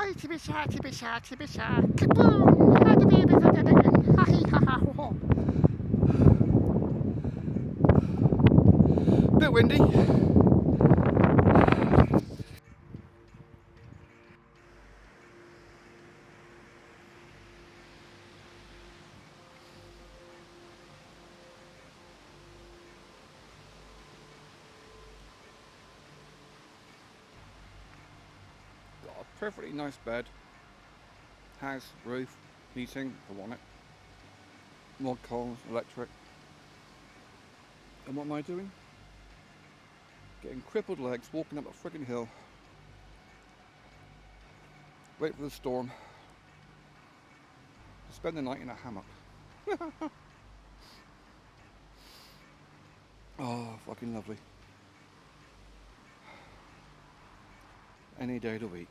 Oi, tibisha, tibisha, tibisha. Kaboom! How the babies are dead. Ha he ha ha ho ho. Bit windy. Got a perfectly nice bed. House, roof, heating, if I want it. Mod coals, electric. And what am I doing? Getting crippled legs, walking up a friggin' hill. Wait for the storm. Spend the night in a hammock. Oh, fucking lovely. Any day of the week.